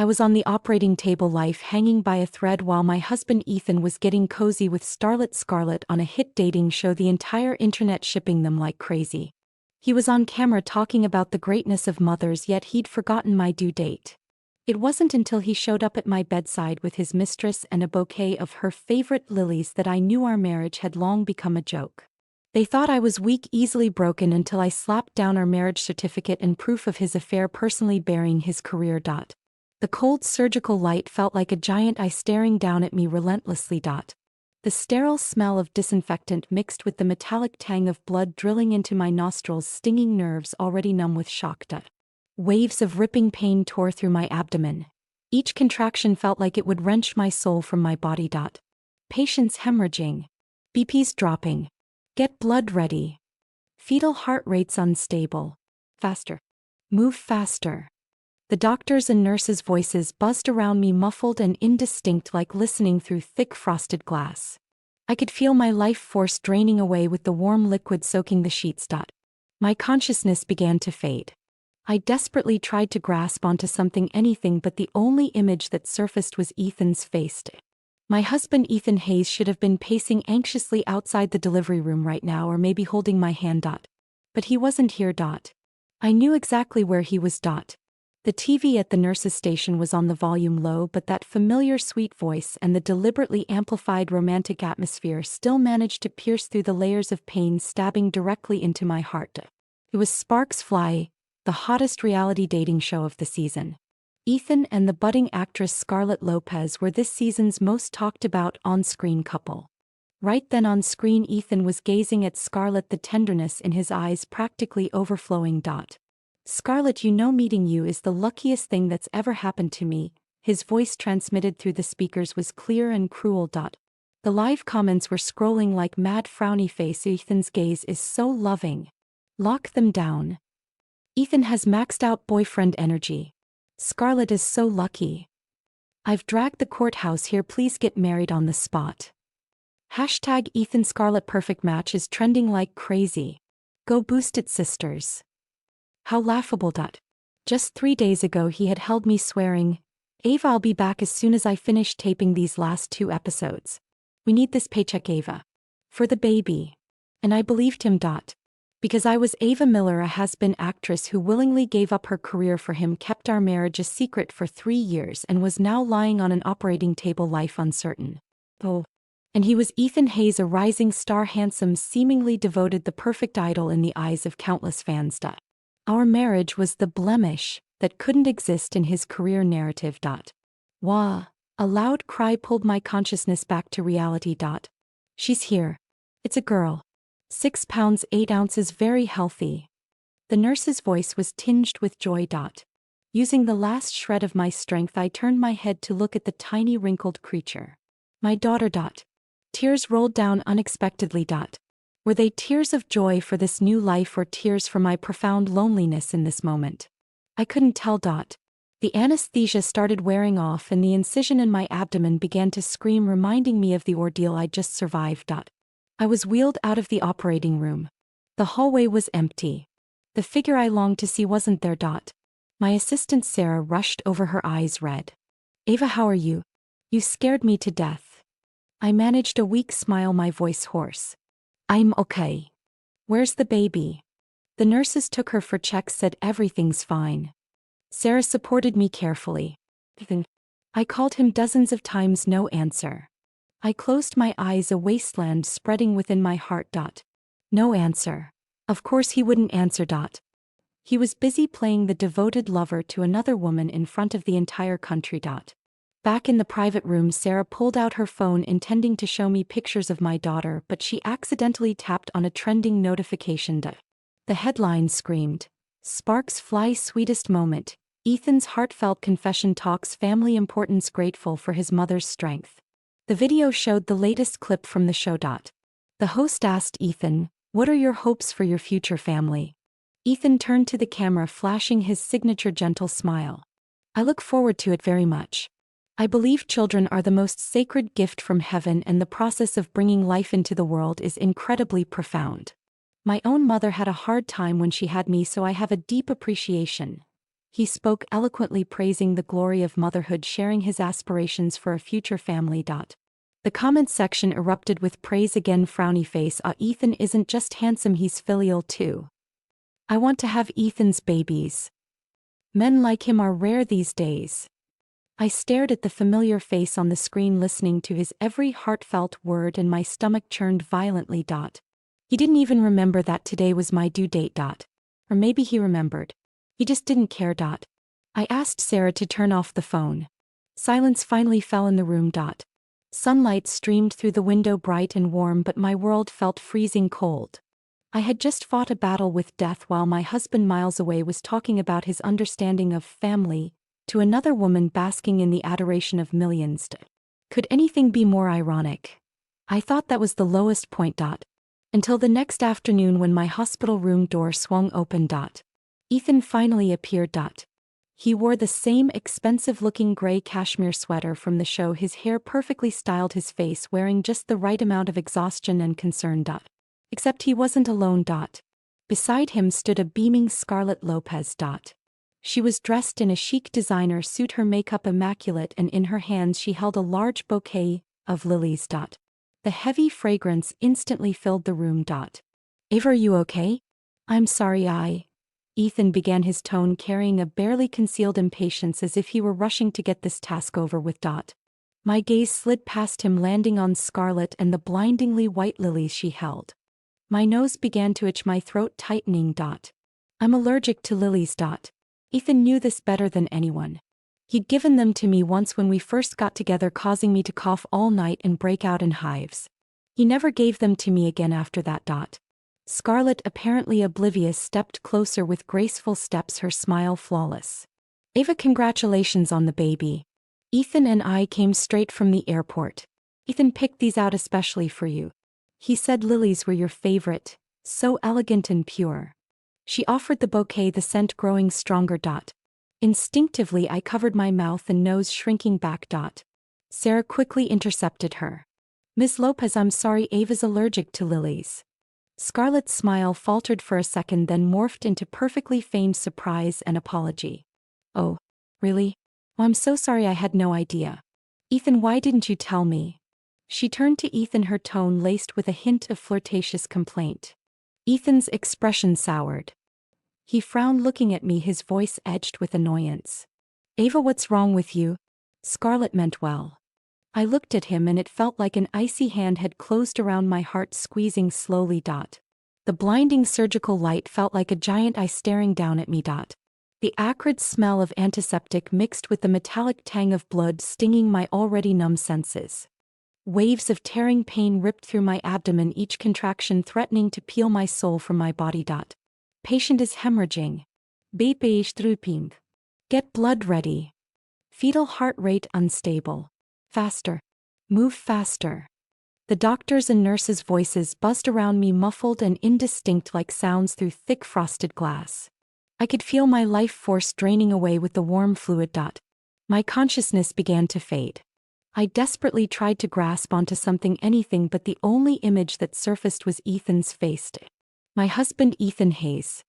I was on the operating table, life hanging by a thread, while my husband Ethan was getting cozy with starlet Scarlett on a hit dating show, the entire internet shipping them like crazy. He was on camera talking about the greatness of mothers, yet he'd forgotten my due date. It wasn't until he showed up at my bedside with his mistress and a bouquet of her favorite lilies that I knew our marriage had long become a joke. They thought I was weak, easily broken, until I slapped down our marriage certificate and proof of his affair, personally burying his career. The cold surgical light felt like a giant eye staring down at me relentlessly. The sterile smell of disinfectant mixed with the metallic tang of blood drilling into my nostrils, stinging nerves already numb with shock. Waves of ripping pain tore through my abdomen. Each contraction felt like it would wrench my soul from my body. Patients hemorrhaging. BPs dropping. Get blood ready. Fetal heart rates unstable. Faster. Move faster. The doctors' and nurses' voices buzzed around me, muffled and indistinct, like listening through thick frosted glass. I could feel my life force draining away with the warm liquid soaking the sheets. My consciousness began to fade. I desperately tried to grasp onto something, anything, but the only image that surfaced was Ethan's face. My husband Ethan Hayes should have been pacing anxiously outside the delivery room right now, or maybe holding my hand. But he wasn't here. I knew exactly where he was. The TV at the nurse's station was on the volume low, but that familiar sweet voice and the deliberately amplified romantic atmosphere still managed to pierce through the layers of pain, stabbing directly into my heart. It was Sparks Fly, the hottest reality dating show of the season. Ethan and the budding actress Scarlett Lopez were this season's most talked about on-screen couple. Right then on screen, Ethan was gazing at Scarlett, the tenderness in his eyes practically overflowing. "Scarlett, you know meeting you is the luckiest thing that's ever happened to me." His voice, transmitted through the speakers, was clear and cruel. The live comments were scrolling like mad. Frowny face. "Ethan's gaze is so loving. Lock them down. Ethan has maxed out boyfriend energy. Scarlett is so lucky. I've dragged the courthouse here. Please get married on the spot." Hashtag Ethan Scarlett perfect match is trending like crazy. Go boost it, sisters. How laughable. Just 3 days ago he had held me swearing, "Ava, I'll be back as soon as I finish taping these last 2 episodes. We need this paycheck, Ava. For the baby." And I believed him. Because I was Ava Miller, a has-been actress who willingly gave up her career for him, kept our marriage a secret for 3 years, and was now lying on an operating table, life uncertain. Oh. And he was Ethan Hayes, a rising star, handsome, seemingly devoted, the perfect idol in the eyes of countless fans. Our marriage was the blemish that couldn't exist in his career narrative. Wah! A loud cry pulled my consciousness back to reality. She's here. It's a girl. 6 pounds 8 ounces, very healthy. The nurse's voice was tinged with joy. Using the last shred of my strength, I turned my head to look at the tiny wrinkled creature. My daughter. Tears rolled down unexpectedly. Were they tears of joy for this new life, or tears for my profound loneliness in this moment? I couldn't tell. The anesthesia started wearing off, and the incision in my abdomen began to scream, reminding me of the ordeal I'd just survived. I was wheeled out of the operating room. The hallway was empty. The figure I longed to see wasn't there. My assistant Sarah rushed over, her eyes red. "Ava, how are you? You scared me to death." I managed a weak smile, my voice hoarse. "I'm okay." "Where's the baby?" "The nurses took her for checks, said everything's fine." Sarah supported me carefully. I called him dozens of times, no answer. I closed my eyes, a wasteland spreading within my heart. No answer. Of course he wouldn't answer. He was busy playing the devoted lover to another woman in front of the entire country. Back in the private room, Sarah pulled out her phone, intending to show me pictures of my daughter, but she accidentally tapped on a trending notification. The headline screamed, "Sparks Fly, sweetest moment. Ethan's heartfelt confession talks family importance, grateful for his mother's strength." The video showed the latest clip from the show. The host asked Ethan, "What are your hopes for your future family?" Ethan turned to the camera, flashing his signature gentle smile. "I look forward to it very much. I believe children are the most sacred gift from heaven, and the process of bringing life into the world is incredibly profound. My own mother had a hard time when she had me, so I have a deep appreciation." He spoke eloquently praising the glory of motherhood, sharing his aspirations for a future family. The comments section erupted with praise again. Frowny face. Ethan isn't just handsome, he's filial too. I want to have Ethan's babies. Men like him are rare these days. I stared at the familiar face on the screen, listening to his every heartfelt word, and my stomach churned violently. He didn't even remember that today was my due date. Or maybe he remembered. He just didn't care. I asked Sarah to turn off the phone. Silence finally fell in the room. Sunlight streamed through the window, bright and warm, but my world felt freezing cold. I had just fought a battle with death while my husband miles away was talking about his understanding of family to another woman basking in the adoration of millions. Could anything be more ironic? I thought that was the lowest point. Until the next afternoon when my hospital room door swung open. Ethan finally appeared. He wore the same expensive-looking gray cashmere sweater from the show, his hair perfectly styled, his face wearing just the right amount of exhaustion and concern. Except he wasn't alone. Beside him stood a beaming Scarlett Lopez. She was dressed in a chic designer suit, her makeup immaculate, and in her hands she held a large bouquet of lilies. The heavy fragrance instantly filled the room. Ava, are you okay? I'm sorry, Ethan began, his tone carrying a barely concealed impatience as if he were rushing to get this task over with. My gaze slid past him, landing on Scarlett and the blindingly white lilies she held. My nose began to itch, my throat tightening. I'm allergic to lilies. Ethan knew this better than anyone. He'd given them to me once when we first got together, causing me to cough all night and break out in hives. He never gave them to me again after that. Scarlett, apparently oblivious, stepped closer with graceful steps, her smile flawless. Ava, congratulations on the baby. Ethan and I came straight from the airport. Ethan picked these out especially for you. He said lilies were your favorite, so elegant and pure. She offered the bouquet, the scent growing stronger. Instinctively I covered my mouth and nose, shrinking back. Sarah quickly intercepted her. Ms. Lopez, I'm sorry, Ava's allergic to lilies. Scarlett's smile faltered for a second, then morphed into perfectly feigned surprise and apology. Oh, really? Oh, I'm so sorry, I had no idea. Ethan, why didn't you tell me? She turned to Ethan, her tone laced with a hint of flirtatious complaint. Ethan's expression soured. He frowned, looking at me, his voice edged with annoyance. Ava, what's wrong with you? Scarlett meant well. I looked at him and it felt like an icy hand had closed around my heart, squeezing slowly. The blinding surgical light felt like a giant eye staring down at me. The acrid smell of antiseptic mixed with the metallic tang of blood stinging my already numb senses. Waves of tearing pain ripped through my abdomen, each contraction threatening to peel my soul from my body. Patient is hemorrhaging. BP is drooping. Get blood ready. Fetal heart rate unstable. Faster. Move faster. The doctors' and nurses' voices buzzed around me, muffled and indistinct like sounds through thick frosted glass. I could feel my life force draining away with the warm fluid. My consciousness began to fade. I desperately tried to grasp onto something, anything, but the only image that surfaced was Ethan's face. My husband, Ethan Hayes.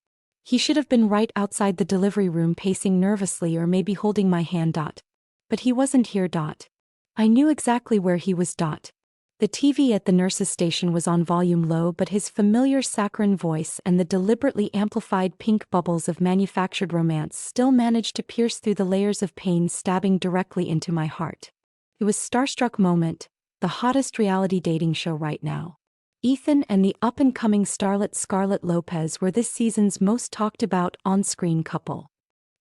He should have been right outside the delivery room, pacing nervously or maybe holding my hand. But he wasn't here. I knew exactly where he was. The TV at the nurse's station was on volume low, but his familiar saccharine voice and the deliberately amplified pink bubbles of manufactured romance still managed to pierce through the layers of pain, stabbing directly into my heart. It was Starstruck Moment, the hottest reality dating show right now. Ethan and the up-and-coming starlet Scarlett Lopez were this season's most talked about on-screen couple.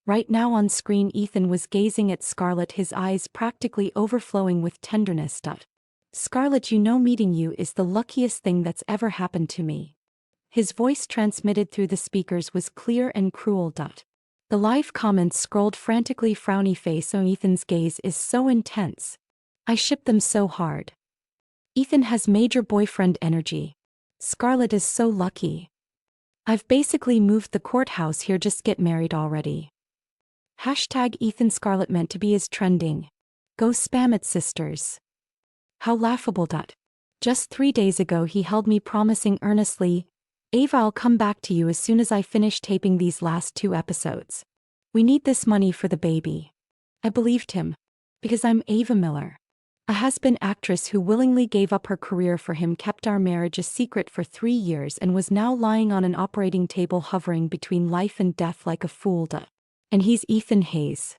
Right now on screen, Ethan was gazing at Scarlett, his eyes practically overflowing with tenderness. Scarlett, you know, meeting you is the luckiest thing that's ever happened to me. His voice transmitted through the speakers was clear and cruel. The live comments scrolled frantically. Frowny face. Oh, Ethan's gaze is so intense. I ship them so hard. Ethan has major boyfriend energy. Scarlett is so lucky. I've basically moved the courthouse here, just get married already. Hashtag Ethan Scarlett meant to be is trending. Go spam it, sisters. How laughable. Just 3 days ago he held me, promising earnestly, Ava, I'll come back to you as soon as I finish taping these last 2 episodes. We need this money for the baby. I believed him. Because I'm Ava Miller. A has-been actress who willingly gave up her career for him, kept our marriage a secret for 3 years, and was now lying on an operating table hovering between life and death like a fool. And he's Ethan Hayes.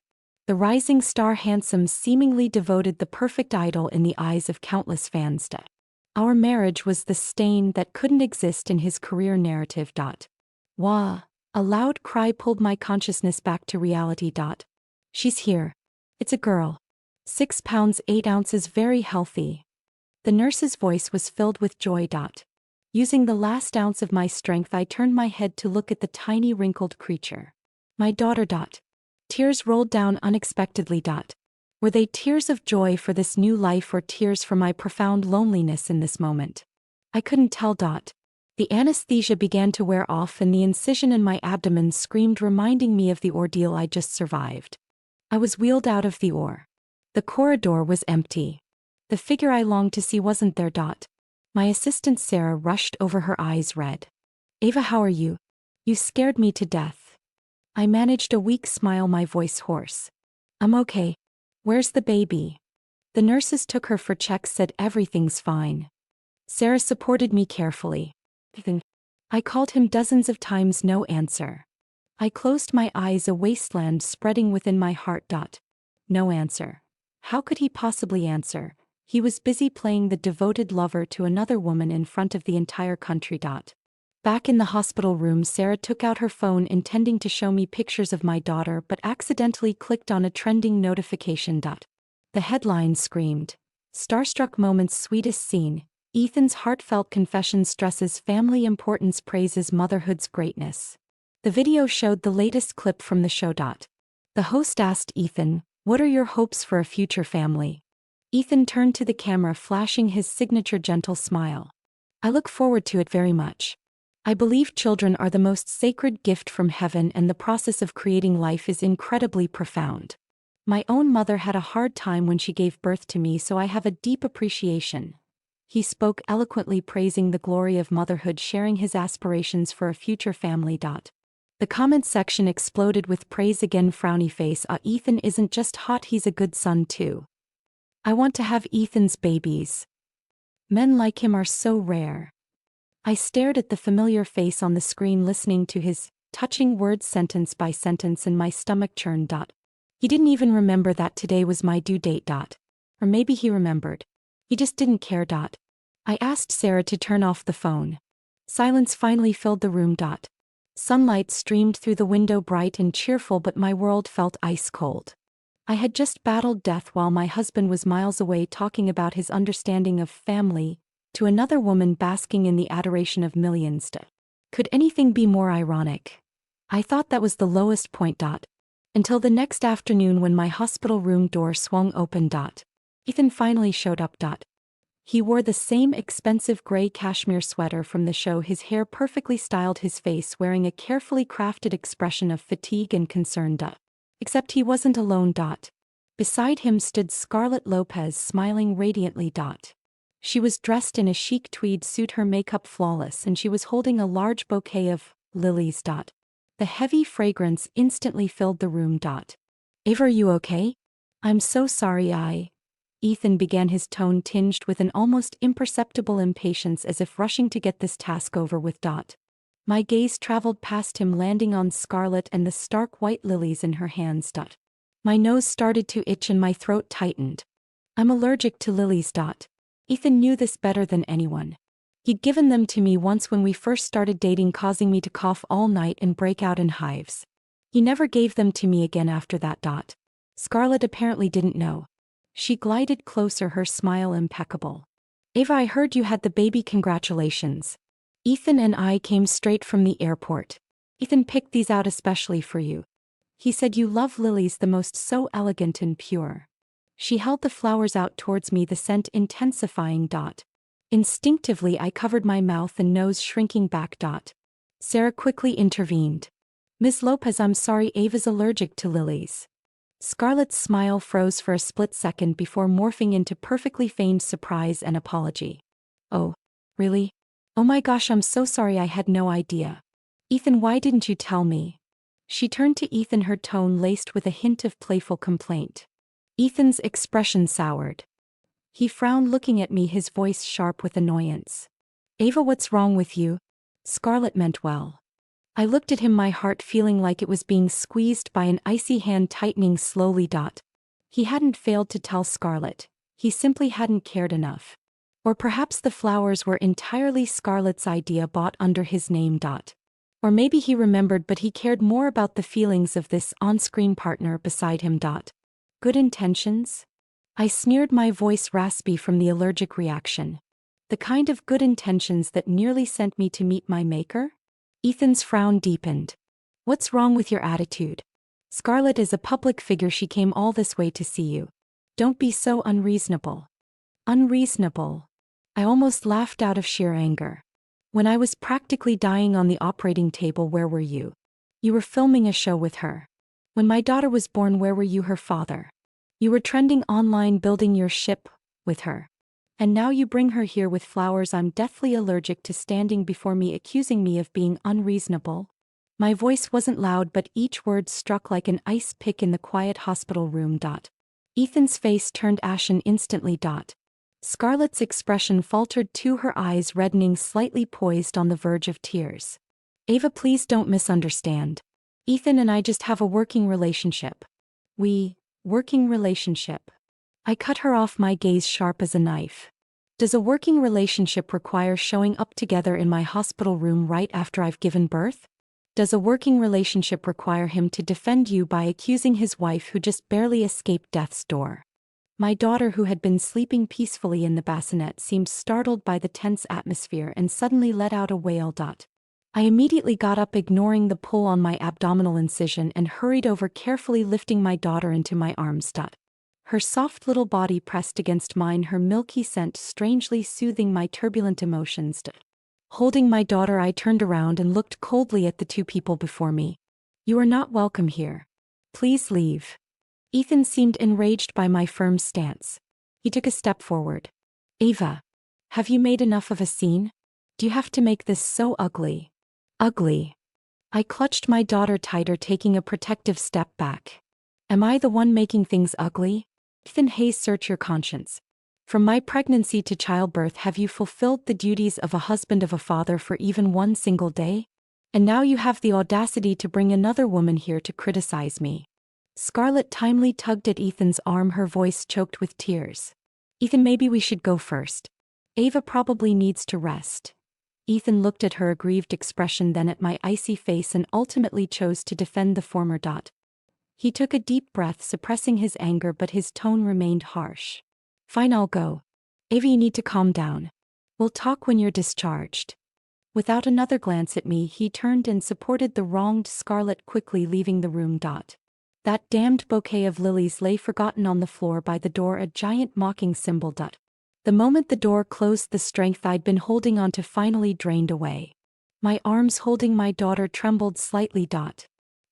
The rising star, handsome, seemingly devoted, the perfect idol in the eyes of countless fans. Our marriage was the stain that couldn't exist in his career narrative. Wah! A loud cry pulled my consciousness back to reality. She's here. It's a girl. 6 pounds 8 ounces, very healthy. The nurse's voice was filled with joy. Using the last ounce of my strength, I turned my head to look at the tiny wrinkled creature. My daughter. Tears rolled down unexpectedly. Were they tears of joy for this new life, or tears for my profound loneliness in this moment? I couldn't tell. The anesthesia began to wear off, and the incision in my abdomen screamed, reminding me of the ordeal I just survived. I was wheeled out of the OR. The corridor was empty. The figure I longed to see wasn't there. My assistant Sarah rushed over, her eyes red. Ava, how are you? You scared me to death. I managed a weak smile, my voice hoarse. I'm okay. Where's the baby? The nurses took her for checks, said everything's fine. Sarah supported me carefully. I called him dozens of times, no answer. I closed my eyes, a wasteland spreading within my heart. No answer. How could he possibly answer? He was busy playing the devoted lover to another woman in front of the entire country. Back in the hospital room, Sarah took out her phone, intending to show me pictures of my daughter, but accidentally clicked on a trending notification. The headline screamed, "Starstruck Moments Sweetest Scene. Ethan's heartfelt confession stresses family importance, praises motherhood's greatness." The video showed the latest clip from the show. The host asked Ethan, "What are your hopes for a future family?" Ethan turned to the camera, flashing his signature gentle smile. "I look forward to it very much. I believe children are the most sacred gift from heaven, and the process of creating life is incredibly profound. My own mother had a hard time when she gave birth to me, so I have a deep appreciation." He spoke eloquently, praising the glory of motherhood, sharing his aspirations for a future family. The comment section exploded with praise again. Frowny face. Ethan isn't just hot, he's a good son too. I want to have Ethan's babies. Men like him are so rare. I stared at the familiar face on the screen, listening to his touching words sentence by sentence, and my stomach churned. He didn't even remember that today was my due date. Or maybe he remembered. He just didn't care. I asked Sarah to turn off the phone. Silence finally filled the room. Sunlight streamed through the window, bright and cheerful, but my world felt ice cold. I had just battled death while my husband was miles away, talking about his understanding of family to another woman, basking in the adoration of millions. Could anything be more ironic? I thought that was the lowest point. Until the next afternoon, when my hospital room door swung open. Ethan finally showed up. He wore the same expensive gray cashmere sweater from the show, his hair perfectly styled, his face wearing a carefully crafted expression of fatigue and concern. Except he wasn't alone. Beside him stood Scarlett Lopez, smiling radiantly. She was dressed in a chic tweed suit, her makeup flawless, and she was holding a large bouquet of lilies. The heavy fragrance instantly filled the room. "Ava, are you okay? I'm so sorry Ethan began, his tone tinged with an almost imperceptible impatience, as if rushing to get this task over with. My gaze traveled past him, landing on Scarlett and the stark white lilies in her hands. My nose started to itch and my throat tightened. I'm allergic to lilies. Ethan knew this better than anyone. He'd given them to me once when we first started dating, causing me to cough all night and break out in hives. He never gave them to me again after that. Scarlett apparently didn't know. She glided closer, her smile impeccable. "Ava, I heard you had the baby. Congratulations. Ethan and I came straight from the airport. Ethan picked these out especially for you. He said you love lilies the most, so elegant and pure." She held the flowers out towards me, the scent intensifying. Instinctively, I covered my mouth and nose, shrinking back. Sarah quickly intervened. "Ms. Lopez, I'm sorry, Ava's allergic to lilies." Scarlett's smile froze for a split second before morphing into perfectly feigned surprise and apology. "Oh, really? Oh my gosh, I'm so sorry, I had no idea. Ethan, why didn't you tell me?" She turned to Ethan, her tone laced with a hint of playful complaint. Ethan's expression soured. He frowned, looking at me, his voice sharp with annoyance. Ava, what's wrong with you? Scarlett meant well. I looked at him, my heart feeling like it was being squeezed by an icy hand tightening slowly. He hadn't failed to tell Scarlett. He simply hadn't cared enough. Or perhaps the flowers were entirely Scarlett's idea, bought under his name. Or maybe he remembered, but he cared more about the feelings of this on-screen partner beside him. Good intentions? I sneered, my voice raspy from the allergic reaction. The kind of good intentions that nearly sent me to meet my maker? Ethan's frown deepened. What's wrong with your attitude? Scarlett is a public figure. She came all this way to see you. Don't be so unreasonable. Unreasonable? I almost laughed out of sheer anger. When I was practically dying on the operating table, where were you? You were filming a show with her. When my daughter was born, where were you, her father? You were trending online, building your ship with her. And now you bring her here with flowers. I'm deathly allergic to standing before me accusing me of being unreasonable. My voice wasn't loud, but each word struck like an ice pick in the quiet hospital room. Ethan's face turned ashen instantly. Scarlett's expression faltered too, her eyes reddening, slightly poised on the verge of tears. Ava, please don't misunderstand. Ethan and I just have a working relationship. Working relationship. I cut her off, my gaze sharp as a knife. Does a working relationship require showing up together in my hospital room right after I've given birth? Does a working relationship require him to defend you by accusing his wife, who just barely escaped death's door? My daughter, who had been sleeping peacefully in the bassinet, seemed startled by the tense atmosphere and suddenly let out a wail. I immediately got up, ignoring the pull on my abdominal incision, and hurried over, carefully lifting my daughter into my arms. Her soft little body pressed against mine, her milky scent strangely soothing my turbulent emotions. Holding my daughter, I turned around and looked coldly at the two people before me. You are not welcome here. Please leave. Ethan seemed enraged by my firm stance. He took a step forward. Ava, have you made enough of a scene? Do you have to make this so ugly? Ugly. I clutched my daughter tighter, taking a protective step back. Am I the one making things ugly? Ethan Hayes, search your conscience. From my pregnancy to childbirth, have you fulfilled the duties of a husband, of a father, for even one single day? And now you have the audacity to bring another woman here to criticize me. Scarlett timely tugged at Ethan's arm, her voice choked with tears. Ethan, maybe we should go first. Ava probably needs to rest. Ethan looked at her aggrieved expression, then at my icy face, and ultimately chose to defend the former. He took a deep breath, suppressing his anger, but his tone remained harsh. Fine, I'll go. Ava, you need to calm down. We'll talk when you're discharged. Without another glance at me, he turned and supported the wronged Scarlett, quickly leaving the room. That damned bouquet of lilies lay forgotten on the floor by the door, a giant mocking symbol. The moment the door closed, the strength I'd been holding on to finally drained away. My arms holding my daughter trembled slightly.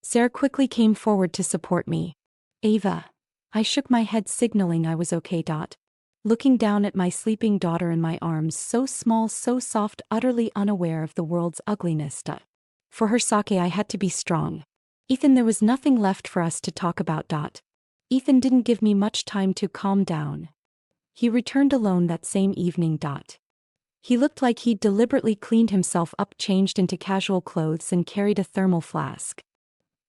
Sarah quickly came forward to support me. Ava. I shook my head, signaling I was okay. Looking down at my sleeping daughter in my arms, so small, so soft, utterly unaware of the world's ugliness. For her sake, I had to be strong. Ethan, there was nothing left for us to talk about. Ethan didn't give me much time to calm down. He returned alone that same evening. He looked like he'd deliberately cleaned himself up, changed into casual clothes, and carried a thermal flask.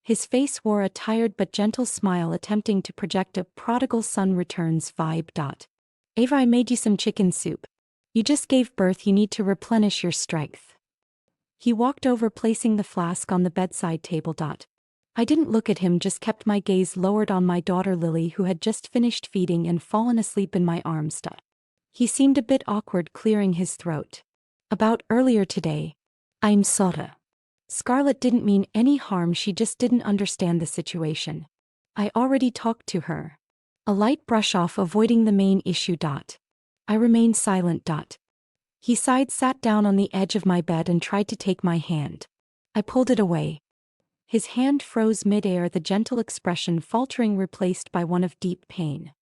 His face wore a tired but gentle smile, attempting to project a prodigal son returns vibe. Ava, I made you some chicken soup. You just gave birth, you need to replenish your strength. He walked over, placing the flask on the bedside table. I didn't look at him, just kept my gaze lowered on my daughter Lily, who had just finished feeding and fallen asleep in my arms. He seemed a bit awkward, clearing his throat. About earlier today. I'm sorry. Scarlett didn't mean any harm, she just didn't understand the situation. I already talked to her. A light brush off, avoiding the main issue. I remained silent. He sighed, sat down on the edge of my bed, and tried to take my hand. I pulled it away. His hand froze mid-air, the gentle expression faltering, replaced by one of deep pain.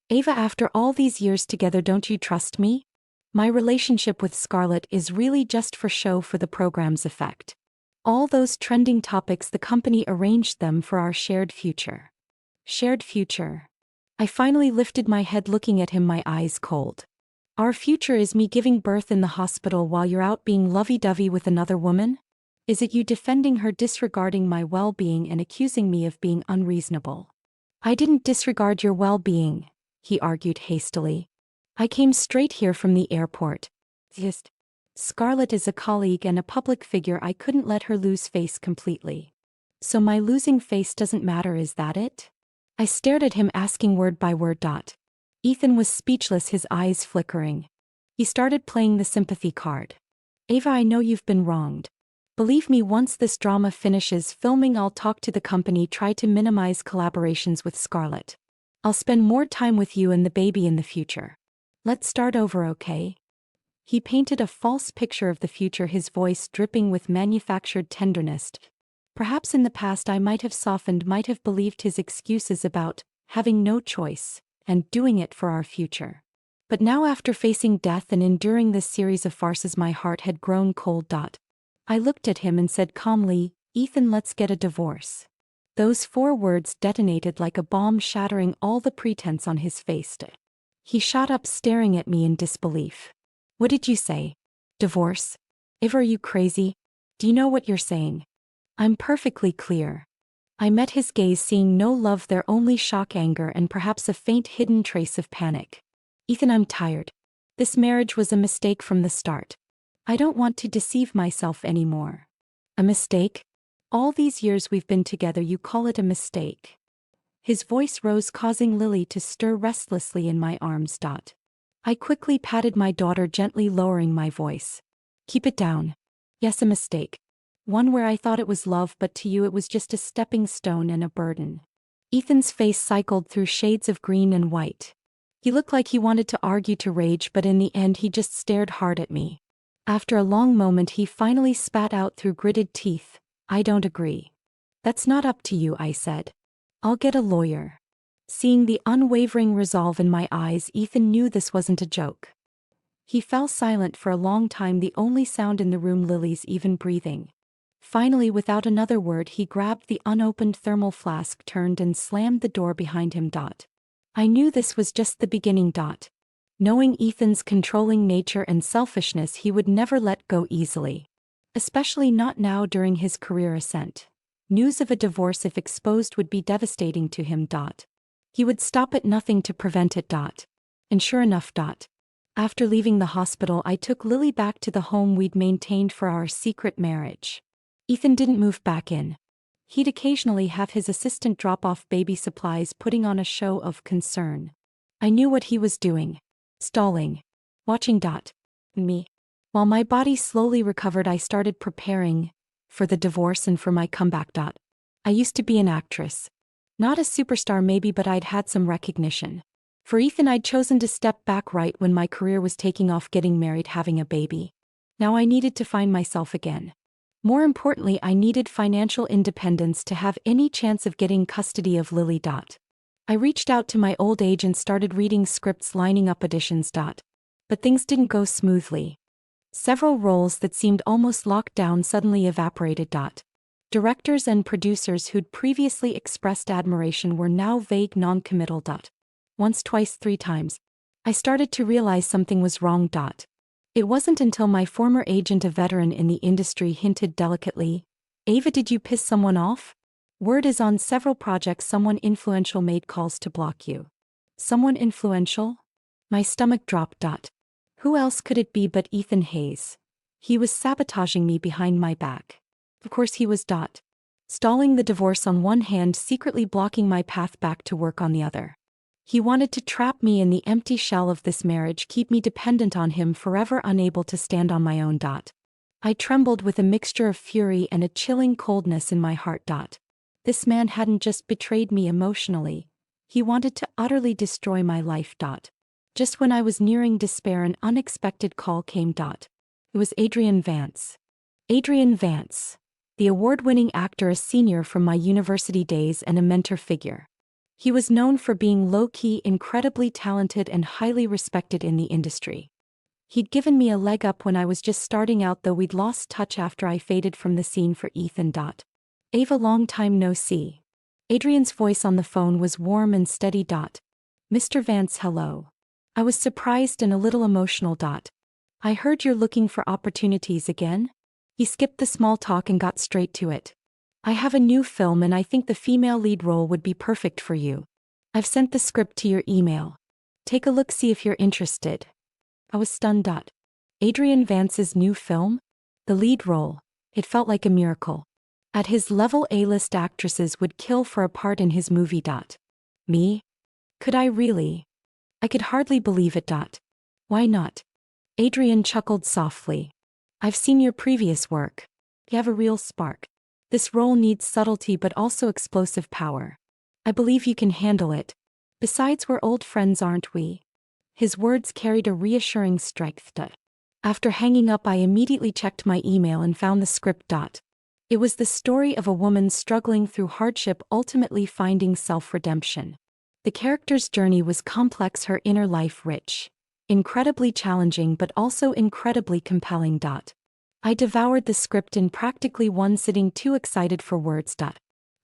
Ava, after all these years together, don't you trust me? My relationship with Scarlett is really just for show, for the program's effect. All those trending topics, the company arranged them for our shared future. Shared future. I finally lifted my head, looking at him, my eyes cold. Our future is me giving birth in the hospital while you're out being lovey-dovey with another woman? Is it you defending her, disregarding my well-being and accusing me of being unreasonable? I didn't disregard your well-being, he argued hastily. I came straight here from the airport. Just. Scarlett is a colleague and a public figure. I couldn't let her lose face completely. So my losing face doesn't matter, is that it? I stared at him, asking word by word. Ethan was speechless, his eyes flickering. He started playing the sympathy card. Ava, I know you've been wronged. Believe me, once this drama finishes filming, I'll talk to the company, try to minimize collaborations with Scarlett. I'll spend more time with you and the baby in the future. Let's start over, okay? He painted a false picture of the future, his voice dripping with manufactured tenderness. Perhaps in the past I might have softened, might have believed his excuses about having no choice and doing it for our future. But now, after facing death and enduring this series of farces, my heart had grown cold. I looked at him and said calmly, Ethan, let's get a divorce. Those 4 words detonated like a bomb, shattering all the pretense on his face. He shot up, staring at me in disbelief. What did you say? Divorce? Ava, are you crazy? Do you know what you're saying? I'm perfectly clear. I met his gaze, seeing no love there, only shock, anger, and perhaps a faint hidden trace of panic. Ethan, I'm tired. This marriage was a mistake from the start. I don't want to deceive myself anymore. A mistake? All these years we've been together, you call it a mistake? His voice rose, causing Lily to stir restlessly in my arms. I quickly patted my daughter, gently lowering my voice. Keep it down. Yes, a mistake. One where I thought it was love, but to you it was just a stepping stone and a burden. Ethan's face cycled through shades of green and white. He looked like he wanted to argue, to rage, but in the end he just stared hard at me. After a long moment he finally spat out through gritted teeth, I don't agree. That's not up to you, I said. I'll get a lawyer. Seeing the unwavering resolve in my eyes, Ethan knew this wasn't a joke. He fell silent for a long time, the only sound in the room Lily's even breathing. Finally, without another word, he grabbed the unopened thermal flask, turned and slammed the door behind him. I knew this was just the beginning. Knowing Ethan's controlling nature and selfishness, he would never let go easily. Especially not now, during his career ascent. News of a divorce, if exposed, would be devastating to him. He would stop at nothing to prevent it. And sure enough. After leaving the hospital, I took Lily back to the home we'd maintained for our secret marriage. Ethan didn't move back in. He'd occasionally have his assistant drop off baby supplies, putting on a show of concern. I knew what he was doing. Stalling. Watching. Me. While my body slowly recovered, I started preparing for the divorce and for my comeback. I used to be an actress. Not a superstar maybe, but I'd had some recognition. For Ethan, I'd chosen to step back right when my career was taking off, getting married, having a baby. Now I needed to find myself again. More importantly, I needed financial independence to have any chance of getting custody of Lily. I reached out to my old agent, started reading scripts, lining up auditions. But things didn't go smoothly. Several roles that seemed almost locked down suddenly evaporated. Directors and producers who'd previously expressed admiration were now vague, non-committal. Once, twice, 3 times. I started to realize something was wrong. It wasn't until my former agent, a veteran in the industry, hinted delicately, Ava, did you piss someone off? Word is on several projects someone influential made calls to block you. Someone influential? My stomach dropped. Who else could it be but Ethan Hayes? He was sabotaging me behind my back. Of course he was. Stalling the divorce on one hand, secretly blocking my path back to work on the other. He wanted to trap me in the empty shell of this marriage, keep me dependent on him, forever unable to stand on my own. I trembled with a mixture of fury and a chilling coldness in my heart. This man hadn't just betrayed me emotionally. He wanted to utterly destroy my life. Just when I was nearing despair, an unexpected call came. It was Adrian Vance. Adrian Vance. The award-winning actor, a senior from my university days and a mentor figure. He was known for being low-key, incredibly talented, and highly respected in the industry. He'd given me a leg up when I was just starting out, though we'd lost touch after I faded from the scene for Ethan. Ava, long time no see. Adrian's voice on the phone was warm and steady. Mr. Vance, hello. I was surprised and a little emotional. I heard you're looking for opportunities again? He skipped the small talk and got straight to it. I have a new film and I think the female lead role would be perfect for you. I've sent the script to your email. Take a look, see if you're interested. I was stunned. Adrian Vance's new film? The lead role. It felt like a miracle. At his level, A-list actresses would kill for a part in his movie. Me? Could I really? I could hardly believe it. Why not? Adrian chuckled softly. I've seen your previous work. You have a real spark. This role needs subtlety but also explosive power. I believe you can handle it. Besides, we're old friends, aren't we? His words carried a reassuring strength. After hanging up, I immediately checked my email and found the script. It was the story of a woman struggling through hardship, ultimately finding self-redemption. The character's journey was complex, her inner life rich. Incredibly challenging but also incredibly compelling. I devoured the script in practically one sitting, too excited for words.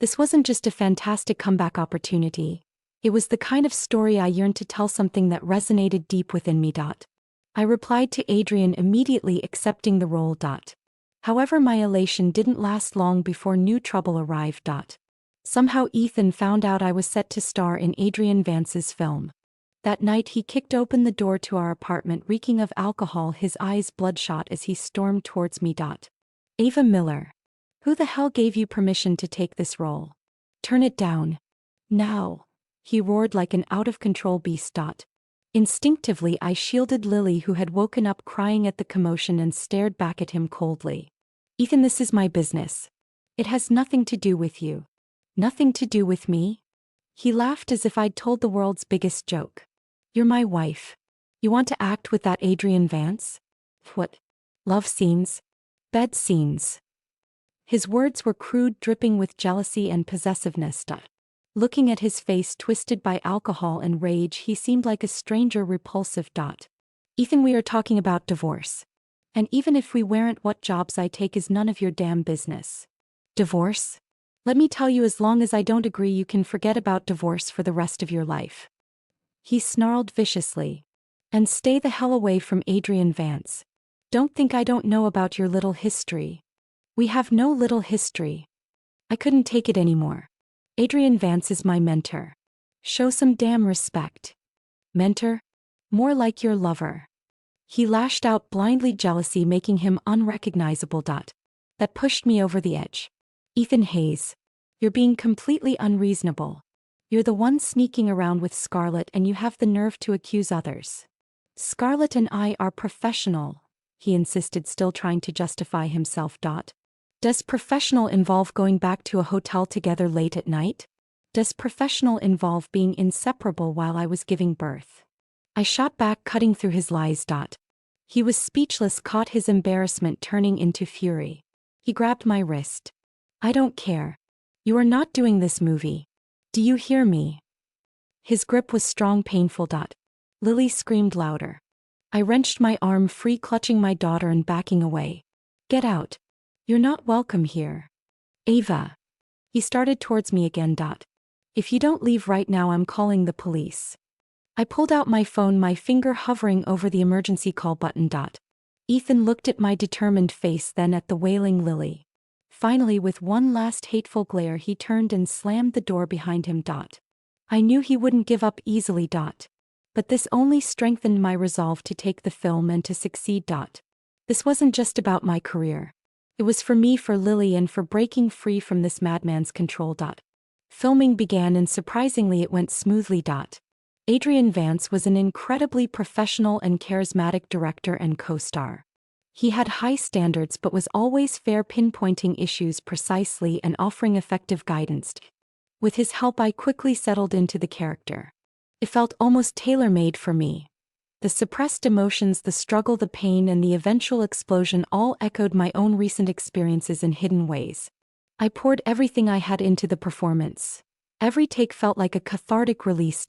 This wasn't just a fantastic comeback opportunity. It was the kind of story I yearned to tell, something that resonated deep within me. I replied to Adrian immediately, accepting the role. However, my elation didn't last long before new trouble arrived. Somehow Ethan found out I was set to star in Adrian Vance's film. That night he kicked open the door to our apartment, reeking of alcohol, his eyes bloodshot as he stormed towards me. Ava Miller. Who the hell gave you permission to take this role? Turn it down. Now. He roared like an out-of-control beast. Instinctively I shielded Lily, who had woken up crying at the commotion, and stared back at him coldly. Ethan, this is my business. It has nothing to do with you. Nothing to do with me? He laughed as if I'd told the world's biggest joke. You're my wife. You want to act with that Adrian Vance? What? Love scenes? Bed scenes? His words were crude, dripping with jealousy and possessiveness. Looking at his face twisted by alcohol and rage, he seemed like a stranger, repulsive. Ethan, we are talking about divorce. And even if we weren't, what jobs I take is none of your damn business. Divorce? Let me tell you, as long as I don't agree, you can forget about divorce for the rest of your life. He snarled viciously. And stay the hell away from Adrian Vance. Don't think I don't know about your little history. We have no little history. I couldn't take it anymore. Adrian Vance is my mentor. Show some damn respect. Mentor? More like your lover. He lashed out, blindly, jealousy making him unrecognizable. That pushed me over the edge. Ethan Hayes. You're being completely unreasonable. You're the one sneaking around with Scarlett, and you have the nerve to accuse others. Scarlett and I are professional, he insisted, still trying to justify himself. Does professional involve going back to a hotel together late at night? Does professional involve being inseparable while I was giving birth? I shot back, cutting through his lies. He was speechless, caught, his embarrassment turning into fury. He grabbed my wrist. I don't care. You are not doing this movie. Do you hear me? His grip was strong, painful. Lily screamed louder. I wrenched my arm free, clutching my daughter and backing away. Get out. You're not welcome here. Ava. He started towards me again. If you don't leave right now, I'm calling the police. I pulled out my phone, my finger hovering over the emergency call button. Ethan looked at my determined face, then at the wailing Lily. Finally, with one last hateful glare, he turned and slammed the door behind him. I knew he wouldn't give up easily. But this only strengthened my resolve to take the film and to succeed. This wasn't just about my career. It was for me, for Lily, and for breaking free from this madman's control. Filming began, and surprisingly it went smoothly. Adrian Vance was an incredibly professional and charismatic director and co-star. He had high standards but was always fair, pinpointing issues precisely and offering effective guidance. With his help, I quickly settled into the character. It felt almost tailor-made for me. The suppressed emotions, the struggle, the pain, and the eventual explosion all echoed my own recent experiences in hidden ways. I poured everything I had into the performance. Every take felt like a cathartic release.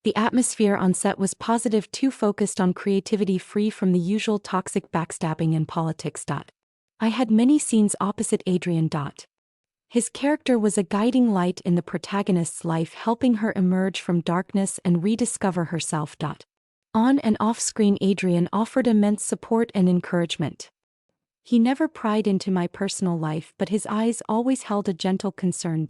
The atmosphere on set was positive, too focused on creativity, free from the usual toxic backstabbing and politics. I had many scenes opposite Adrian. His character was a guiding light in the protagonist's life, helping her emerge from darkness and rediscover herself. On and off-screen, Adrian offered immense support and encouragement. He never pried into my personal life, but his eyes always held a gentle concern.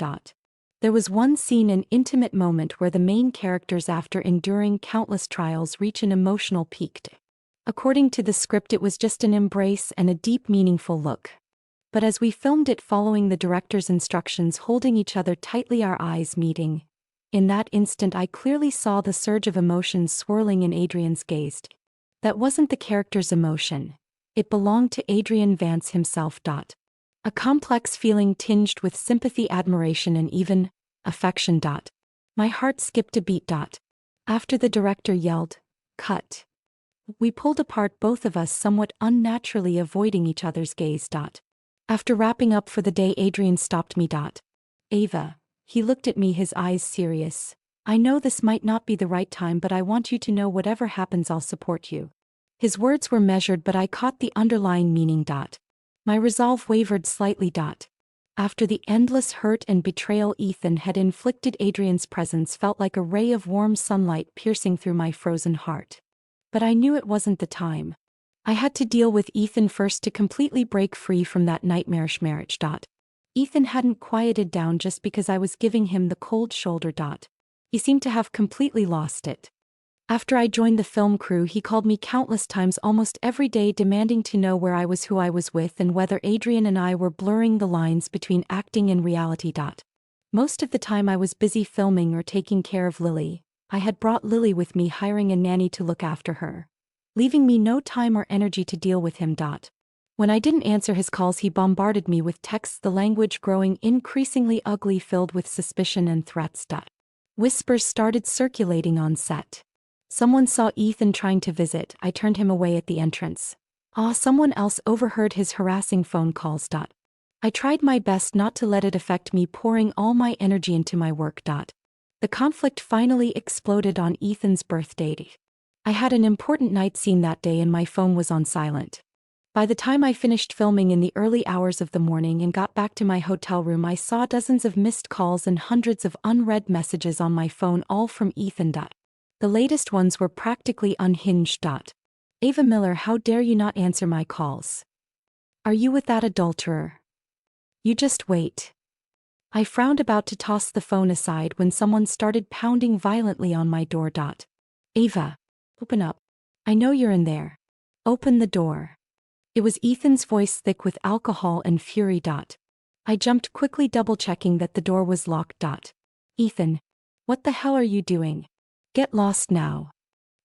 There was one scene, an intimate moment, where the main characters, after enduring countless trials, reach an emotional peak. According to the script, it was just an embrace and a deep, meaningful look. But as we filmed it following the director's instructions, holding each other tightly, our eyes meeting, in that instant I clearly saw the surge of emotions swirling in Adrian's gaze. That wasn't the character's emotion. It belonged to Adrian Vance himself. A complex feeling tinged with sympathy, admiration, and even affection. My heart skipped a beat. After the director yelled, "Cut," we pulled apart, both of us somewhat unnaturally avoiding each other's gaze. After wrapping up for the day, Adrian stopped me. "Ava," he looked at me, his eyes serious. "I know this might not be the right time, but I want you to know whatever happens, I'll support you." His words were measured, but I caught the underlying meaning. My resolve wavered slightly. After the endless hurt and betrayal Ethan had inflicted, Adrian's presence felt like a ray of warm sunlight piercing through my frozen heart. But I knew it wasn't the time. I had to deal with Ethan first to completely break free from that nightmarish marriage. Ethan hadn't quieted down just because I was giving him the cold shoulder. He seemed to have completely lost it. After I joined the film crew, he called me countless times, almost every day, demanding to know where I was, who I was with, and whether Adrian and I were blurring the lines between acting and reality. Most of the time I was busy filming or taking care of Lily. I had brought Lily with me, hiring a nanny to look after her, leaving me no time or energy to deal with him. When I didn't answer his calls, he bombarded me with texts, the language growing increasingly ugly, filled with suspicion and threats. Whispers started circulating on set. "Someone saw Ethan trying to visit." I turned him away at the entrance. Someone else overheard his harassing phone calls. I tried my best not to let it affect me, pouring all my energy into my work. The conflict finally exploded on Ethan's birthday. I had an important night scene that day and my phone was on silent. By the time I finished filming in the early hours of the morning and got back to my hotel room, I saw dozens of missed calls and hundreds of unread messages on my phone, all from Ethan. The latest ones were practically unhinged. "Ava Miller, how dare you not answer my calls? Are you with that adulterer? You just wait." I frowned, about to toss the phone aside, when someone started pounding violently on my door. "Ava, open up. I know you're in there. Open the door." It was Ethan's voice, thick with alcohol and fury. I jumped quickly, double-checking that the door was locked. "Ethan, what the hell are you doing? Get lost now."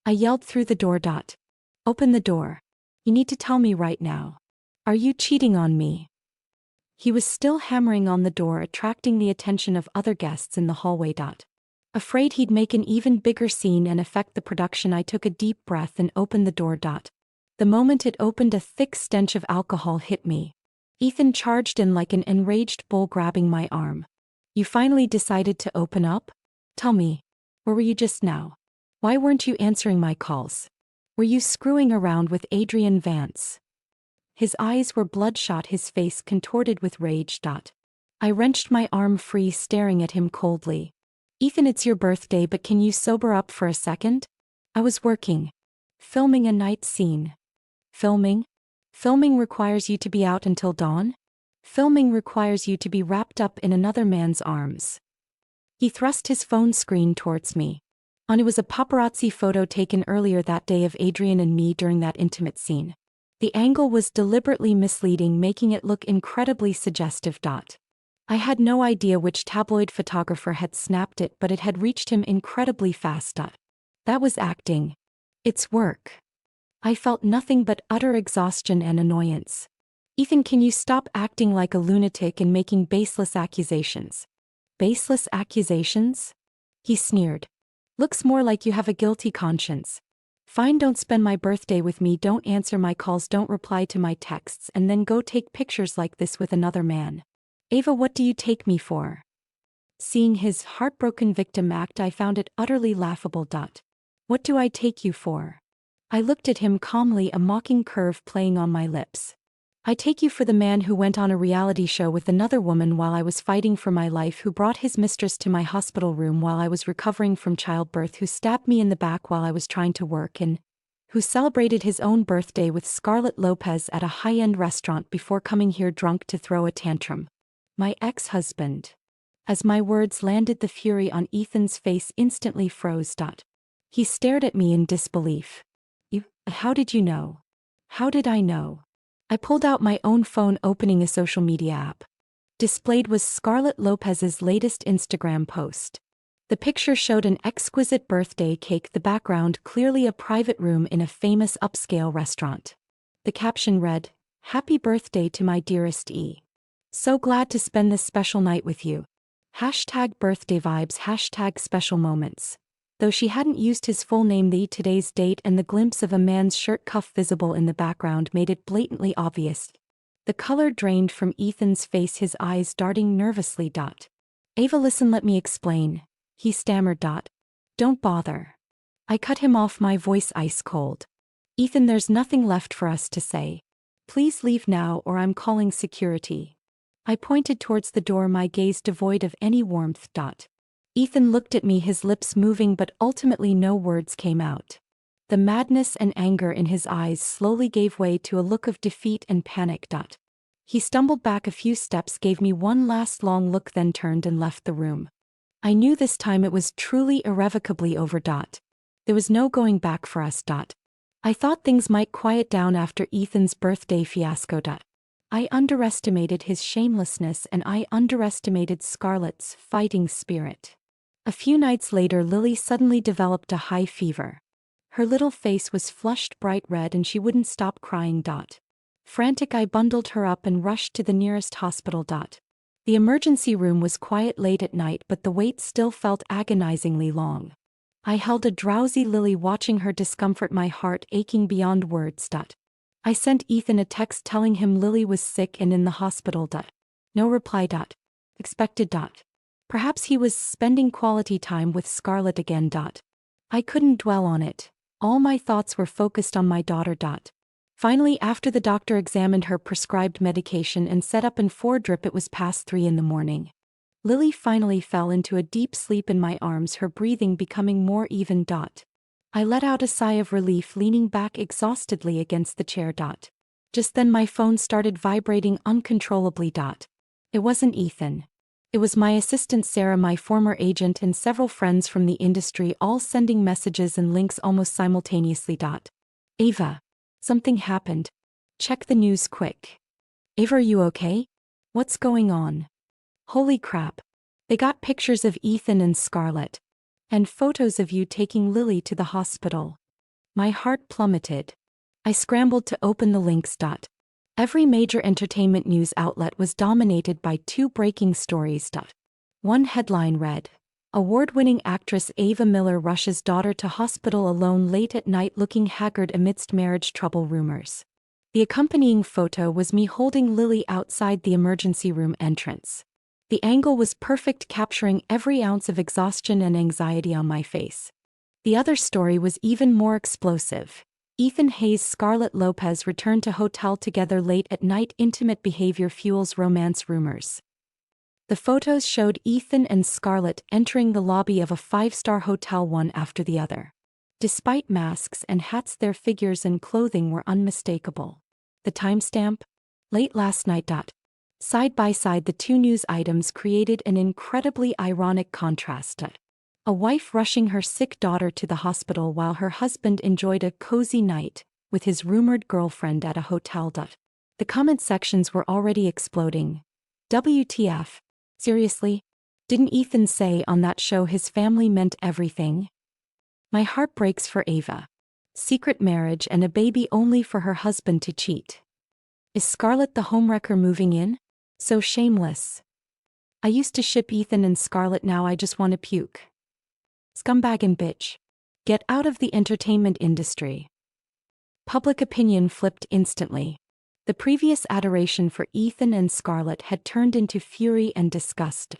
I yelled through the door. "Open the door. You need to tell me right now. Are you cheating on me?" He was still hammering on the door, attracting the attention of other guests in the hallway. Afraid he'd make an even bigger scene and affect the production, I took a deep breath and opened the door. The moment it opened, a thick stench of alcohol hit me. Ethan charged in like an enraged bull, grabbing my arm. "You finally decided to open up? Tell me, where were you just now? Why weren't you answering my calls? Were you screwing around with Adrian Vance?" His eyes were bloodshot, his face contorted with rage. I wrenched my arm free, staring at him coldly. "Ethan, it's your birthday, but can you sober up for a second? I was working. Filming a night scene." "Filming? Filming requires you to be out until dawn? Filming requires you to be wrapped up in another man's arms." He thrust his phone screen towards me. On it was a paparazzi photo taken earlier that day of Adrian and me during that intimate scene. The angle was deliberately misleading, making it look incredibly suggestive. I had no idea which tabloid photographer had snapped it, but it had reached him incredibly fast. That was acting. It's work. I felt nothing but utter exhaustion and annoyance. "Ethan, can you stop acting like a lunatic and making baseless accusations?" "Baseless accusations?" He sneered. "Looks more like you have a guilty conscience. Fine, don't spend my birthday with me, don't answer my calls, don't reply to my texts, and then go take pictures like this with another man. Ava, what do you take me for? Seeing his heartbroken victim act, I found it utterly laughable. What do I take you for? I looked at him calmly, a mocking curve playing on my lips. I take you for the man who went on a reality show with another woman while I was fighting for my life, who brought his mistress to my hospital room while I was recovering from childbirth, who stabbed me in the back while I was trying to work, and who celebrated his own birthday with Scarlett Lopez at a high-end restaurant before coming here drunk to throw a tantrum. My ex-husband. As my words landed, the fury on Ethan's face instantly froze. He stared at me in disbelief. How did you know? How did I know? I pulled out my own phone, opening a social media app. Displayed was Scarlett Lopez's latest Instagram post. The picture showed an exquisite birthday cake, the background clearly a private room in a famous upscale restaurant. The caption read, "Happy birthday to my dearest E. So glad to spend this special night with you. #birthday vibes, #special moments." Though she hadn't used his full name, today's date and the glimpse of a man's shirt cuff visible in the background made it blatantly obvious. The color drained from Ethan's face, his eyes darting nervously. "Ava, listen, let me explain," he stammered. "Don't bother." I cut him off, my voice ice cold. "Ethan, there's nothing left for us to say. Please leave now or I'm calling security." I pointed towards the door, my gaze devoid of any warmth. Ethan looked at me, his lips moving, but ultimately no words came out. The madness and anger in his eyes slowly gave way to a look of defeat and panic. He stumbled back a few steps, gave me one last long look, then turned and left the room. I knew this time it was truly irrevocably over. There was no going back for us. I thought things might quiet down after Ethan's birthday fiasco. I underestimated his shamelessness, and I underestimated Scarlett's fighting spirit. A few nights later, Lily suddenly developed a high fever. Her little face was flushed bright red and she wouldn't stop crying. Frantic, I bundled her up and rushed to the nearest hospital. The emergency room was quiet late at night, but the wait still felt agonizingly long. I held a drowsy Lily, watching her discomfort, my heart aching beyond words. I sent Ethan a text telling him Lily was sick and in the hospital. No reply. Expected. Perhaps he was spending quality time with Scarlett again. I couldn't dwell on it. All my thoughts were focused on my daughter. Finally, after the doctor examined her prescribed medication and set up an 4-drip, it was past 3 in the morning. Lily finally fell into a deep sleep in my arms, her breathing becoming more even. I let out a sigh of relief, leaning back exhaustedly against the chair. Just then my phone started vibrating uncontrollably. It wasn't Ethan. It was my assistant Sarah, my former agent, and several friends from the industry, all sending messages and links almost simultaneously. "Ava, something happened. Check the news quick. Ava, are you okay? What's going on? Holy crap. They got pictures of Ethan and Scarlett. And photos of you taking Lily to the hospital." My heart plummeted. I scrambled to open the links. Every major entertainment news outlet was dominated by 2 breaking stories. One headline read, "Award-winning actress Ava Miller rushes daughter to hospital alone late at night looking haggard amidst marriage trouble rumors." The accompanying photo was me holding Lily outside the emergency room entrance. The angle was perfect, capturing every ounce of exhaustion and anxiety on my face. The other story was even more explosive. Ethan Hayes, Scarlett Lopez returned to hotel together late at night. Intimate behavior fuels romance rumors. The photos showed Ethan and Scarlett entering the lobby of a 5-star hotel one after the other. Despite masks and hats, their figures and clothing were unmistakable. The timestamp? Late last night. Side by side, the 2 news items created an incredibly ironic contrast. A wife rushing her sick daughter to the hospital while her husband enjoyed a cozy night with his rumored girlfriend at a hotel. The comment sections were already exploding. WTF? Seriously? Didn't Ethan say on that show his family meant everything? My heart breaks for Ava. Secret marriage and a baby only for her husband to cheat. Is Scarlett the homewrecker moving in? So shameless. I used to ship Ethan and Scarlett, now I just want to puke. Scumbag and bitch. Get out of the entertainment industry. Public opinion flipped instantly. The previous adoration for Ethan and Scarlett had turned into fury and disgust.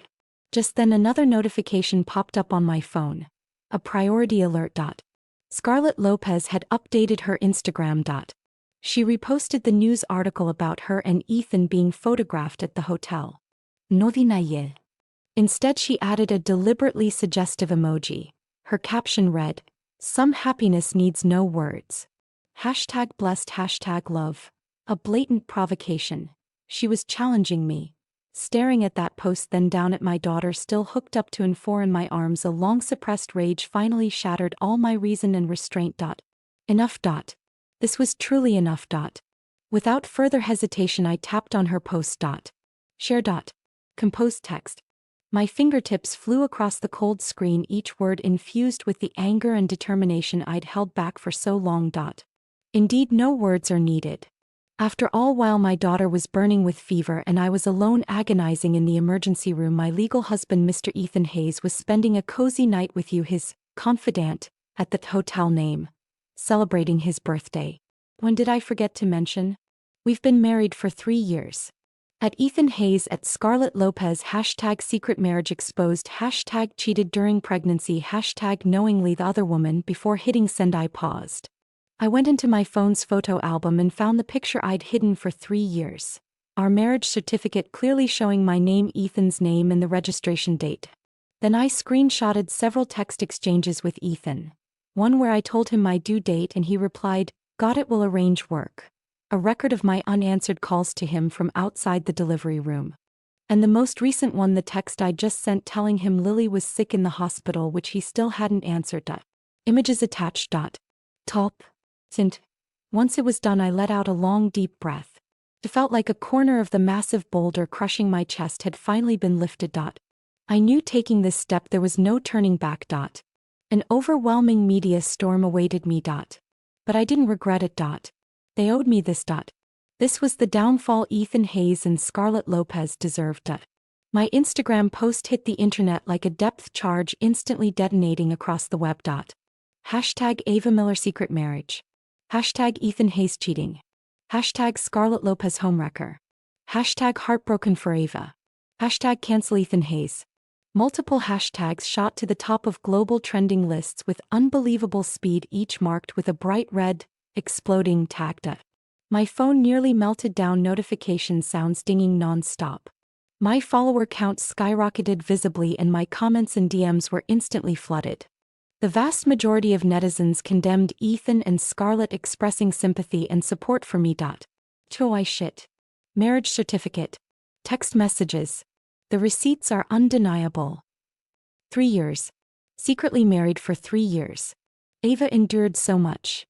Just then another notification popped up on my phone. A priority alert. Scarlett Lopez had updated her Instagram. She reposted the news article about her and Ethan being photographed at the hotel. Novinaye. Instead she added a deliberately suggestive emoji. Her caption read, "Some happiness needs no words. #blessed #love. A blatant provocation. She was challenging me. Staring at that post, then down at my daughter still hooked up to and four in my arms. A long-suppressed rage finally shattered all my reason and restraint. Enough. This was truly enough. Without further hesitation I tapped on her post. Share. Compose text. My fingertips flew across the cold screen, each word infused with the anger and determination I'd held back for so long. Indeed, no words are needed. After all, while my daughter was burning with fever and I was alone agonizing in the emergency room, my legal husband, Mr. Ethan Hayes, was spending a cozy night with you, his confidant, at the hotel name, celebrating his birthday. When did I forget to mention? We've been married for 3 years. At Ethan Hayes at Scarlett Lopez #secret marriage exposed #cheated during pregnancy #knowingly the other woman. Before hitting send I paused. I went into my phone's photo album and found the picture I'd hidden for 3 years. Our marriage certificate clearly showing my name, Ethan's name, and the registration date. Then I screenshotted several text exchanges with Ethan. One where I told him my due date and he replied, "Got it, will arrange work." A record of my unanswered calls to him from outside the delivery room. And the most recent one, the text I just sent telling him Lily was sick in the hospital, which he still hadn't answered. Images attached. Top. Tint. Once it was done I let out a long deep breath. It felt like a corner of the massive boulder crushing my chest had finally been lifted. I knew taking this step there was no turning back. An overwhelming media storm awaited me. But I didn't regret it. They owed me this. This was the downfall Ethan Hayes and Scarlett Lopez deserved. My Instagram post hit the internet like a depth charge, instantly detonating across the web. #Ava Miller secret marriage. #Ethan Hayes cheating. #Scarlett Lopez homewrecker. #heartbroken for Ava. #cancel Ethan Hayes. Multiple hashtags shot to the top of global trending lists with unbelievable speed, each marked with a bright red, exploding tag. My phone nearly melted down, notification sounds dinging non-stop. My follower count skyrocketed visibly and my comments and DMs were instantly flooded. The vast majority of netizens condemned Ethan and Scarlett, expressing sympathy and support for me. I shit. Marriage certificate. Text messages. The receipts are undeniable. 3 years. Secretly married for 3 years. Ava endured so much.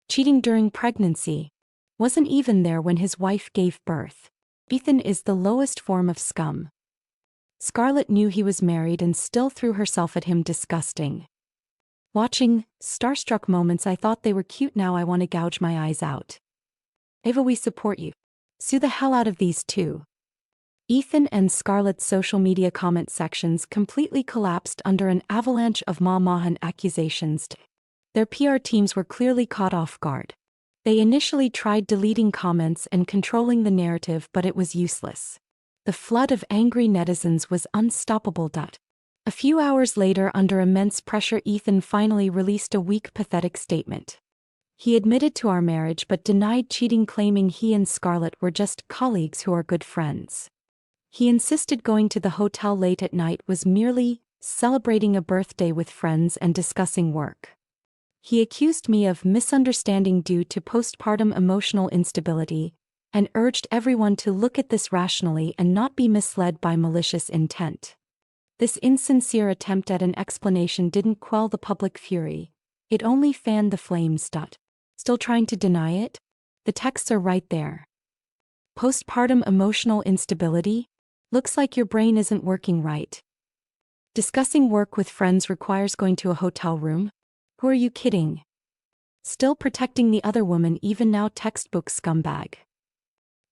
Cheating during pregnancy. Wasn't even there when his wife gave birth. Ethan is the lowest form of scum. Scarlett knew he was married and still threw herself at him. Disgusting. Watching starstruck moments, I thought they were cute. Now I want to gouge my eyes out. Ava, we support you. Sue the hell out of these two. Ethan and Scarlett's social media comment sections completely collapsed under an avalanche of ma-mahan accusations. Their PR teams were clearly caught off guard. They initially tried deleting comments and controlling the narrative, but it was useless. The flood of angry netizens was unstoppable. A few hours later, under immense pressure, Ethan finally released a weak, pathetic statement. He admitted to our marriage but denied cheating, claiming he and Scarlett were just colleagues who are good friends. He insisted going to the hotel late at night was merely celebrating a birthday with friends and discussing work. He accused me of misunderstanding due to postpartum emotional instability, and urged everyone to look at this rationally and not be misled by malicious intent. This insincere attempt at an explanation didn't quell the public fury, it only fanned the flames. Still trying to deny it? The texts are right there. Postpartum emotional instability? Looks like your brain isn't working right. Discussing work with friends requires going to a hotel room? Who are you kidding? Still protecting the other woman, even now, textbook scumbag.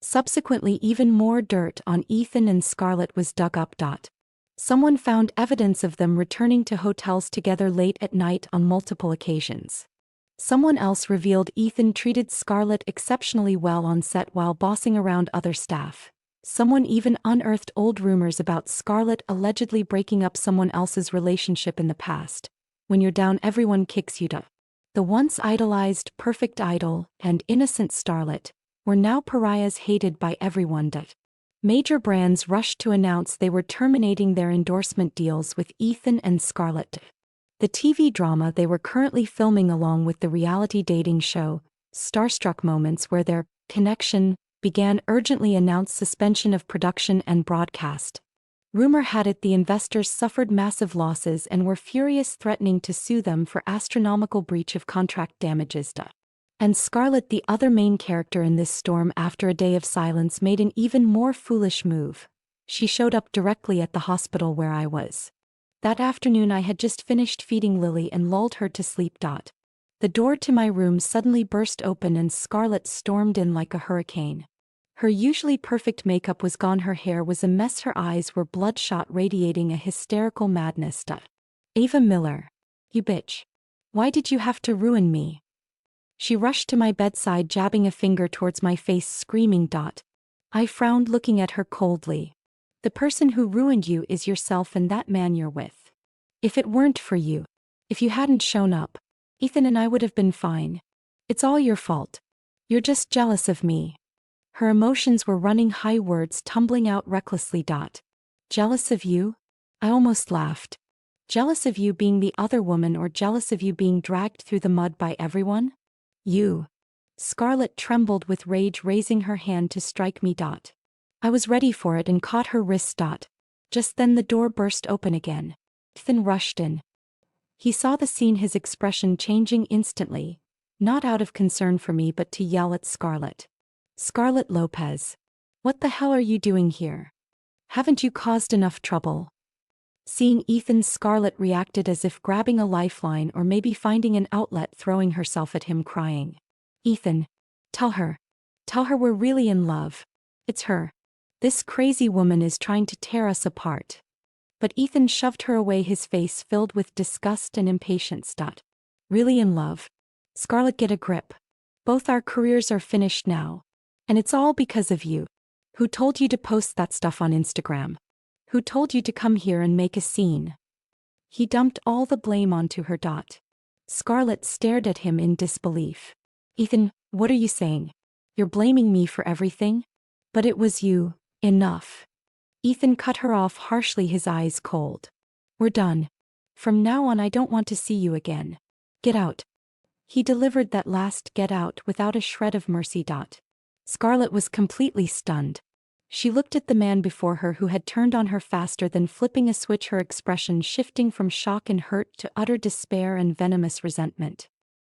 Subsequently, even more dirt on Ethan and Scarlett was dug up. Someone found evidence of them returning to hotels together late at night on multiple occasions. Someone else revealed Ethan treated Scarlett exceptionally well on set while bossing around other staff, Someone even unearthed old rumors about Scarlett allegedly breaking up someone else's relationship in the past. When you're down, everyone kicks you to. The once idolized perfect idol and innocent starlet were now pariahs hated by everyone. Major brands rushed to announce they were terminating their endorsement deals with Ethan and Scarlett. The TV drama they were currently filming, along with the reality dating show, Starstruck Moments, where their connection began, urgently announced suspension of production and broadcast. Rumor had it the investors suffered massive losses and were furious, threatening to sue them for astronomical breach of contract damages. And Scarlett, the other main character in this storm, after a day of silence, made an even more foolish move. She showed up directly at the hospital where I was. That afternoon I had just finished feeding Lily and lulled her to sleep. The door to my room suddenly burst open and Scarlett stormed in like a hurricane. Her usually perfect makeup was gone, her hair was a mess, her eyes were bloodshot, radiating a hysterical madness. Ava Miller. You bitch. Why did you have to ruin me? She rushed to my bedside, jabbing a finger towards my face, screaming. I frowned, looking at her coldly. The person who ruined you is yourself and that man you're with. If it weren't for you, if you hadn't shown up, Ethan and I would have been fine. It's all your fault. You're just jealous of me. Her emotions were running high, words tumbling out recklessly. Jealous of you? I almost laughed. Jealous of you being the other woman, or jealous of you being dragged through the mud by everyone? You. Scarlett trembled with rage, raising her hand to strike me. I was ready for it and caught her wrist. Just then the door burst open again. Ethan rushed in. He saw the scene, his expression changing instantly, not out of concern for me but to yell at Scarlett. Scarlett Lopez. What the hell are you doing here? Haven't you caused enough trouble? Seeing Ethan, Scarlett reacted as if grabbing a lifeline or maybe finding an outlet, throwing herself at him, crying. Ethan. Tell her. Tell her we're really in love. It's her. This crazy woman is trying to tear us apart. But Ethan shoved her away, his face filled with disgust and impatience. Really in love? Scarlett, get a grip. Both our careers are finished now. And it's all because of you. Who told you to post that stuff on Instagram? Who told you to come here and make a scene? He dumped all the blame onto her. Scarlett stared at him in disbelief. Ethan, what are you saying? You're blaming me for everything? But it was you. Enough. Ethan cut her off harshly, his eyes cold. We're done. From now on I don't want to see you again. Get out. He delivered that last get out without a shred of mercy. Scarlett was completely stunned. She looked at the man before her, who had turned on her faster than flipping a switch, her expression shifting from shock and hurt to utter despair and venomous resentment.